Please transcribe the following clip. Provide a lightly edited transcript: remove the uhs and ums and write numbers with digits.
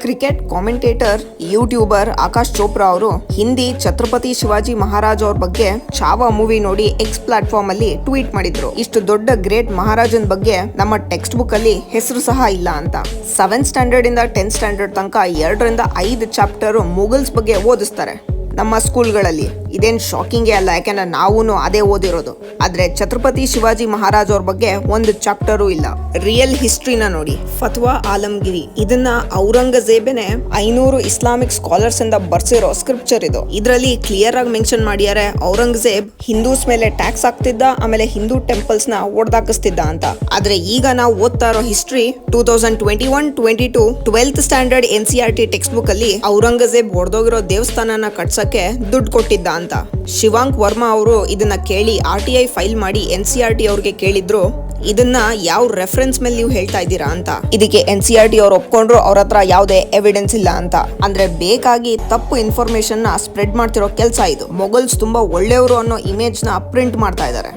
Cricket commentator YouTuber Akash Chopra ಅವರು ಹಿಂದಿ ಛತ್ರಪತಿ ಶಿವಾಜಿ ಮಹಾರಾಜ್ ಅವ್ರ ಬಗ್ಗೆ ಚಾವಾ ಮೂವಿ ನೋಡಿ ಎಕ್ಸ್ ಪ್ಲಾಟ್ಫಾರ್ಮ್ ಅಲ್ಲಿ ಟ್ವೀಟ್ ಮಾಡಿದ್ರು. ಇಷ್ಟು ದೊಡ್ಡ ಗ್ರೇಟ್ ಮಹಾರಾಜನ್ ಬಗ್ಗೆ ನಮ್ಮ ಟೆಕ್ಸ್ಟ್ ಬುಕ್ ಅಲ್ಲಿ ಹೆಸರು ಸಹ ಇಲ್ಲ ಅಂತ. 7th ಸ್ಟ್ಯಾಂಡರ್ಡ್ ಇಂದ 10th ಸ್ಟ್ಯಾಂಡರ್ಡ್ ತನಕ 2ರಿಂದ 5 ಚಾಪ್ಟರ್ ಮುಗಲ್ಸ್ ಬಗ್ಗೆ ಓದಿಸ್ತಾರೆ ನಮ್ಮ ಸ್ಕೂಲ್ಗಳಲ್ಲಿ. ಇದೇನ್ ಶಾಕಿಂಗೇ ಅಲ್ಲ, ಯಾಕೆಂದ್ರೆ ನಾವು ಅದೇ ಓದಿರೋದು. ಆದ್ರೆ ಛತ್ರಪತಿ ಶಿವಾಜಿ ಮಹಾರಾಜ್ ಅವ್ರ ಬಗ್ಗೆ ಒಂದು ಚಾಪ್ಟರು ಇಲ್ಲ. ರಿಯಲ್ ಹಿಸ್ಟ್ರಿನ ನೋಡಿ. ಫತ್ವಾ ಆಲಂಗಿರಿ, ಇದನ್ನ ಔರಂಗಜೇಬನೆ 500 ಇಸ್ಲಾಮಿಕ್ ಸ್ಕಾಲರ್ಸ್ ಇಂದ ಬರ್ಸಿರೋ ಸ್ಕ್ರಿಪ್ಚರ್ ಇದು. ಇದರಲ್ಲಿ ಕ್ಲಿಯರ್ ಆಗಿ ಮೆನ್ಷನ್ ಮಾಡಿದ್ದಾರೆ ಔರಂಗಜೇಬ್ ಹಿಂದೂಸ್ ಮೇಲೆ ಟ್ಯಾಕ್ಸ್ ಹಾಕ್ತಿದ್ದ, ಆಮೇಲೆ ಹಿಂದೂ ಟೆಂಪಲ್ಸ್ ನ ಒಡೆದಾಕಿಸ್ತಿದ್ದ ಅಂತ. ಆದ್ರೆ ಈಗ ನಾವು ಓದ್ತಾ ಇರೋ history 2021-22 12th standard NCERT text book ಅಲ್ಲಿ ಔರಂಗಜೇಬ್ ಹೊಡೆದೋಗಿರೋ ದೇವಸ್ಥಾನನ ಕಟ್ಸಕ್ಕೆ ದುಡ್ಡು ಕೊಟ್ಟಿದ್ದ ಅಂತ. ಶಿವಾಂಕ್ ವರ್ಮಾ ಅವರು ಇದನ್ನ ಕೇಳಿ RTI ಫೈಲ್ ಮಾಡಿ NCERT ಅವ್ರಿಗೆ ಕೇಳಿದ್ರು, ಇದನ್ನ ಯಾವ ರೆಫರೆನ್ಸ್ ಮೇಲೆ ನೀವು ಹೇಳ್ತಾ ಇದ್ದೀರಾ ಅಂತ. ಇದಕ್ಕೆ NCERT ಅವ್ರು ಒಪ್ಕೊಂಡ್ರು, ಅವ್ರ ಹತ್ರ ಯಾವುದೇ ಎವಿಡೆನ್ಸ್ ಇಲ್ಲ ಅಂತ. ಅಂದ್ರೆ ಬೇಕಾಗಿ ತಪ್ಪು ಇನ್ಫಾರ್ಮೇಶನ್ ನ ಸ್ಪ್ರೆಡ್ ಮಾಡ್ತಿರೋ ಕೆಲಸ ಇದು. ಮೊಘಲ್ಸ್ ತುಂಬಾ ಒಳ್ಳೆಯವರು ಅನ್ನೋ ಇಮೇಜ್ ನ ಪ್ರಿಂಟ್ ಮಾಡ್ತಾ ಇದ್ದಾರೆ.